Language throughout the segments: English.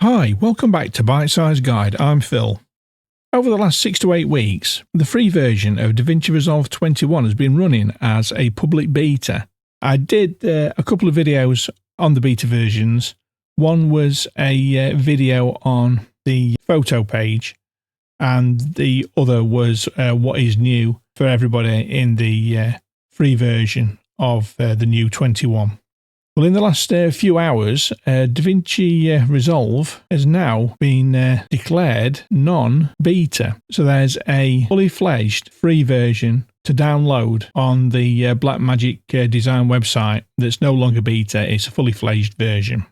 Hi, welcome back to Bite Size Guide. I'm Phil. Over the last 6 to 8 weeks, the free version of DaVinci Resolve 21 has been running as a public beta. I did a couple of videos on the beta versions. One was a video on the photo page, and the other was what is new for everybody in the free version of the new 21. Well, in the last few hours, DaVinci Resolve has now been declared non-beta. So there's a fully fledged free version to download on the Blackmagic Design website that's no longer beta. It's a fully fledged version.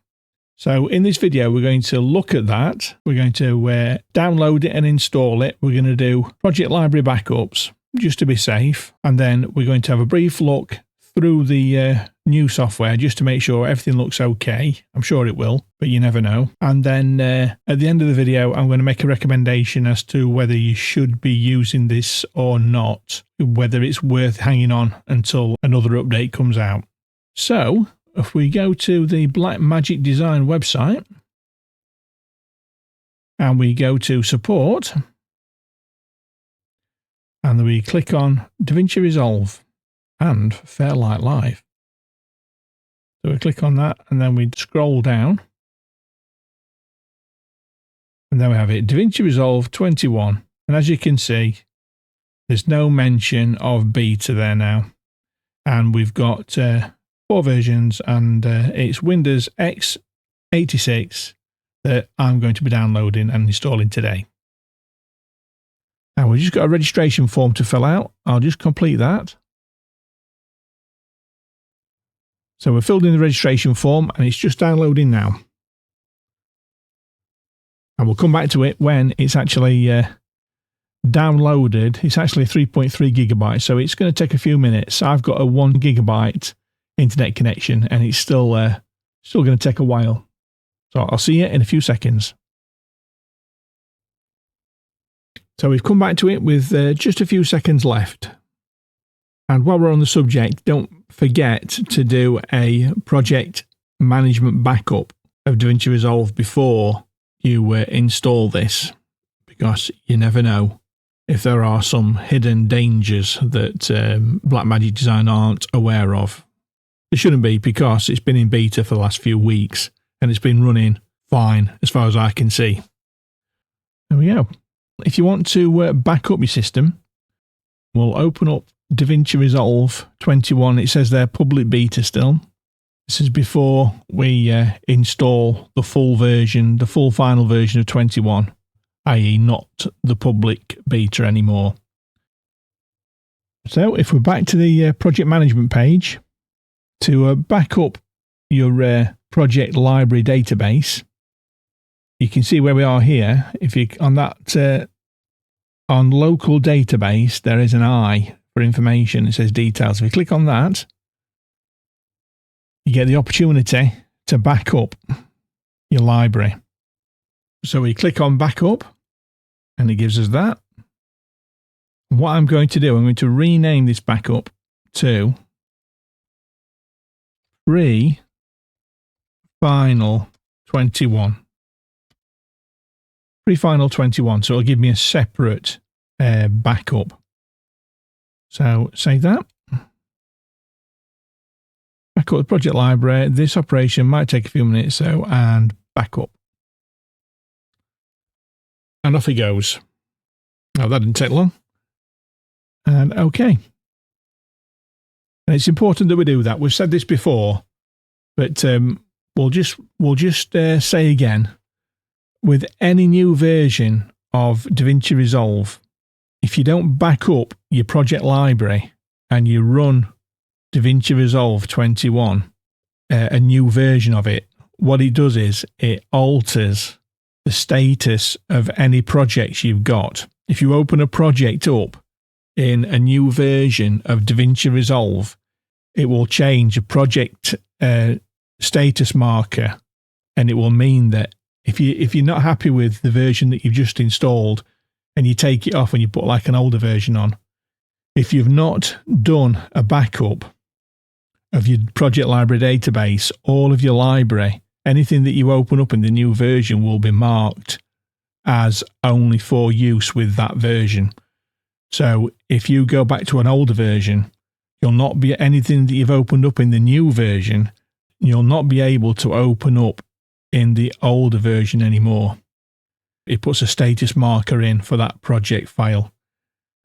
So in this video, we're going to look at that. We're going to download it and install it. We're going to do project library backups just to be safe. And then we're going to have a brief look through the new software just to make sure everything looks okay. I'm sure it will, but you never know. And then at the end of the video, I'm going to make a recommendation as to whether you should be using this or not, whether it's worth hanging on until another update comes out. So if we go to the Blackmagic Design website and we go to support and then we click on DaVinci Resolve and Fairlight Live. So we click on that and then we scroll down. And then we have it, DaVinci Resolve 21. And as you can see, there's no mention of beta there now. And we've got 4 versions, and it's Windows x86 that I'm going to be downloading and installing today. Now we've just got a registration form to fill out. I'll just complete that. So we're filled in the registration form and it's just downloading now. And we'll come back to it when it's actually downloaded. It's actually 3.3 gigabytes, so it's going to take a few minutes. I've got a 1 gigabyte internet connection and it's still going to take a while. So I'll see you in a few seconds. So we've come back to it with just a few seconds left. And while we're on the subject, don't forget to do a project management backup of DaVinci Resolve before you install this, because you never know if there are some hidden dangers that Blackmagic Design aren't aware of. There shouldn't be, because it's been in beta for the last few weeks and it's been running fine as far as I can see. There we go. If you want to back up your system, we'll open up DaVinci Resolve 21. It says there public beta still. This is before we install the full version, the full final version of 21, i.e. not the public beta anymore. So if we're back to the project management page, to back up your project library database, you can see where we are here. If you on that on local database, there is an I for information. It says details. If you click on that, you get the opportunity to back up your library. So we click on backup and it gives us that. What I'm going to do, I'm going to rename this backup to Free Final 21. Free Final 21. So it'll give me a separate backup. So save that. Back up the project library. This operation might take a few minutes, so, and back up. And off it goes. Now that didn't take long. And okay. And it's important that we do that. We've said this before, but we'll just say again, with any new version of DaVinci Resolve, if you don't back up your project library and you run DaVinci Resolve 21, a new version of it, what it does is it alters the status of any projects you've got. If you open a project up in a new version of DaVinci Resolve, it will change a project status marker, and it will mean that if you're not happy with the version that you've just installed and you take it off and you put like an older version on, if you've not done a backup of your project library database, all of your library anything that you open up in the new version will be marked as only for use with that version. So if you go back to an older version, you'll not be anything that you've opened up in the new version, you'll not be able to open up in the older version anymore. It puts a status marker in for that project file.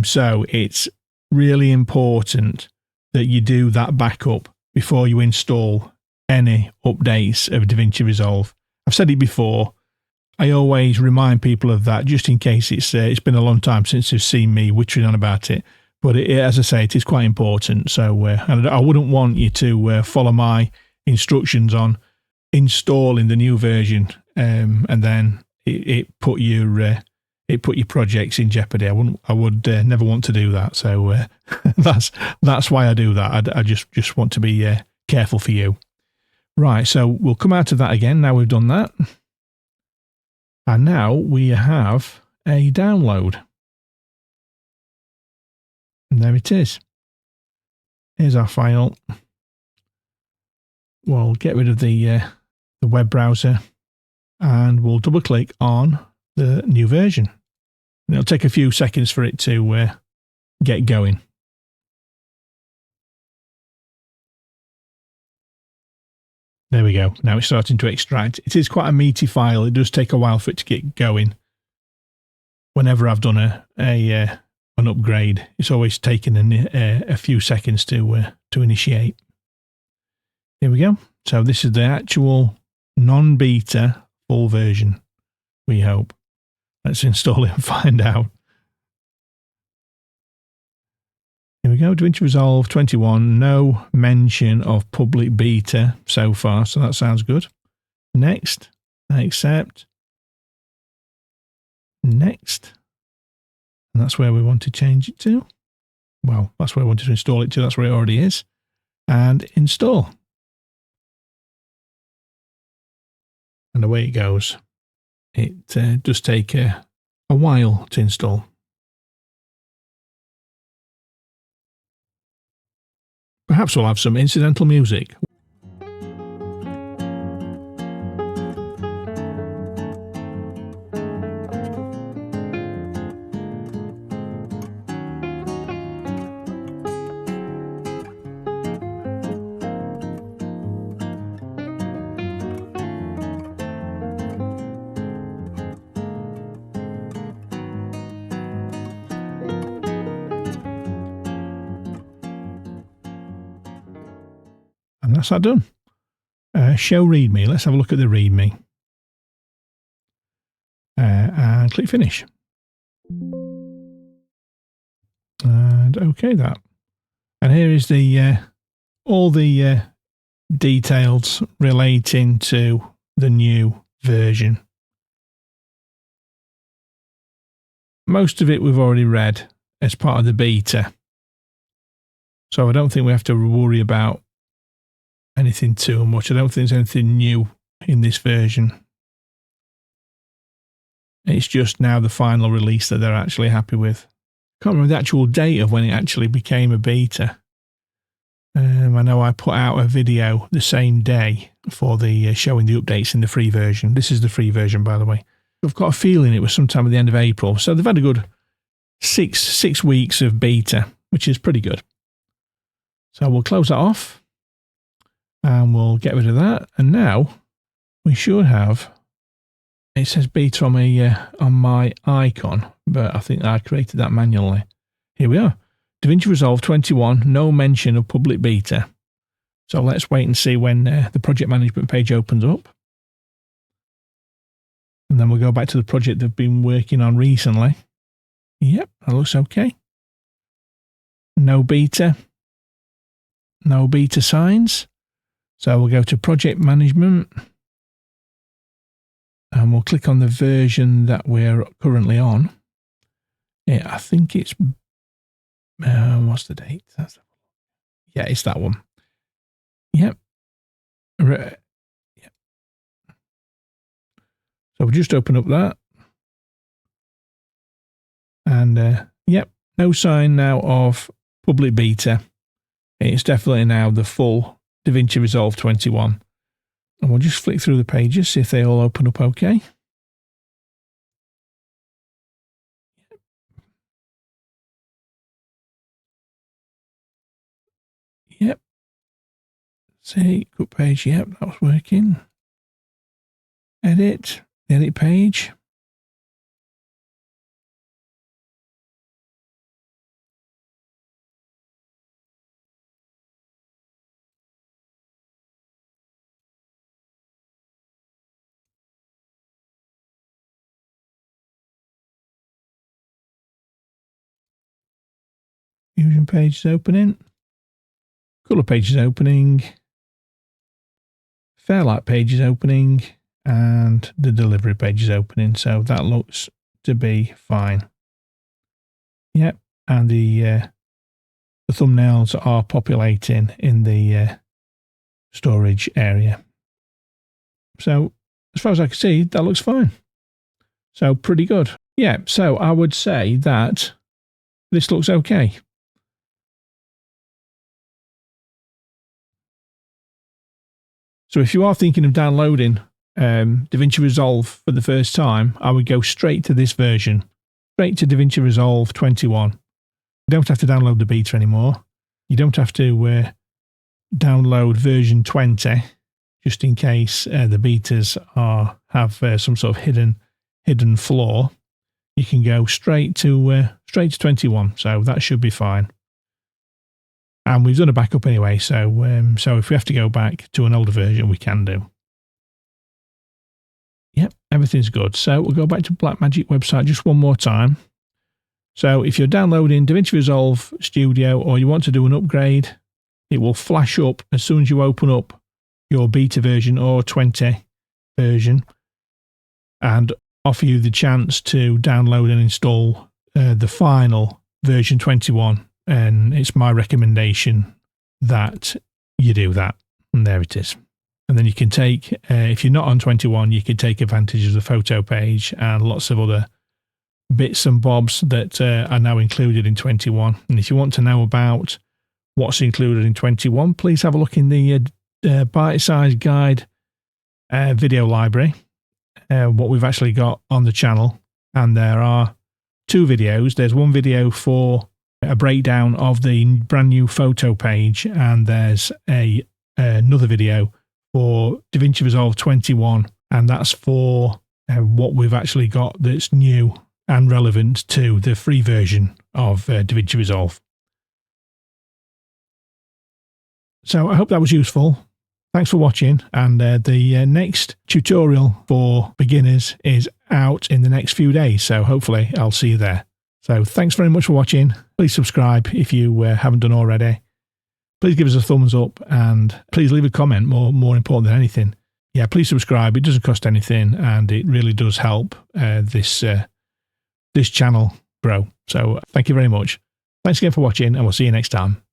So it's really important that you do that backup before you install any updates of DaVinci Resolve. I've said it before. I always remind people of that just in case it's been a long time since they've seen me wittering on about it. But as I say, it is quite important. So I wouldn't want you to follow my instructions on installing the new version and then it put your projects in jeopardy. I would never want to do that. So that's why I do that. I just want to be careful for you. Right. So we'll come out of that again. Now we've done that. And now we have a download. And there it is. Here's our file. We'll get rid of the web browser and we'll double click on the new version. And it'll take a few seconds for it to get going. There we go. Now it's starting to extract. It is quite a meaty file. It does take a while for it to get going. Whenever I've done an upgrade, it's always taken a few seconds to initiate. Here we go. So this is the actual non-beta full version, we hope. Let's install it and find out. Here we go, DaVinci Resolve 21, no mention of public beta so far, so that sounds good. Next, accept. Next, and that's where we want to change it to. Well, that's where I wanted to install it to, that's where it already is. And install. And away it goes. It does take a while to install. Perhaps we'll have some incidental music. And that's that done. Show README. Let's have a look at the README. And click Finish. And OK that. And here is the all the details relating to the new version. Most of it we've already read as part of the beta. So I don't think we have to worry about anything too much. I don't think there's anything new in this version. It's just now the final release that they're actually happy with. Can't remember the actual date of when it actually became a beta. I know I put out a video the same day for the showing the updates in the free version. This is the free version, by the way. I've got a feeling it was sometime at the end of April. So they've had a good six weeks of beta, which is pretty good. So we'll close that off. And we'll get rid of that. And now we should have, it says beta on my icon, but I think I created that manually. Here we are. DaVinci Resolve 21, no mention of public beta. So let's wait and see when the project management page opens up. And then we'll go back to the project they've been working on recently. Yep, that looks okay. No beta. No beta signs. So we'll go to Project Management and we'll click on the version that we're currently on. Yeah, I think it's, what's the date? Yeah, it's that one. Yep. Yep. So we'll just open up that. And yep, no sign now of public beta. It's definitely now the full DaVinci Resolve 21. And we'll just flick through the pages, see if they all open up okay. Yep. See, good page. Yep, that was working. Edit. The edit page. Fusion page is opening. Colour page is opening. Fairlight page is opening. And the delivery page is opening. So that looks to be fine. Yep. And the thumbnails are populating in the storage area. So as far as I can see, that looks fine. So pretty good. Yeah. So I would say that this looks okay. So if you are thinking of downloading DaVinci Resolve for the first time, I would go straight to this version, straight to DaVinci Resolve 21. You don't have to download the beta anymore. You don't have to download version 20, just in case the betas have some sort of hidden flaw. You can go straight to 21, so that should be fine. And we've done a backup anyway, so if we have to go back to an older version, we can do. Yep, everything's good. So we'll go back to Blackmagic website just one more time. So if you're downloading DaVinci Resolve Studio or you want to do an upgrade, it will flash up as soon as you open up your beta version or 20 version and offer you the chance to download and install the final version 21. And it's my recommendation that you do that. And there it is. And then you can take, if you're not on 21, you can take advantage of the photo page and lots of other bits and bobs that are now included in 21. And if you want to know about what's included in 21, please have a look in the bite-sized guide video library, what we've actually got on the channel. And there are 2 videos. There's one video for a breakdown of the brand new photo page, and there's another video for DaVinci Resolve 21, and that's for what we've actually got that's new and relevant to the free version of DaVinci Resolve. So I hope that was useful. Thanks for watching, and the next tutorial for beginners is out in the next few days, so hopefully I'll see you there. So thanks very much for watching. Please subscribe if you haven't done already. Please give us a thumbs up and please leave a comment, more important than anything. Yeah, please subscribe. It doesn't cost anything and it really does help this channel grow. So thank you very much. Thanks again for watching and we'll see you next time.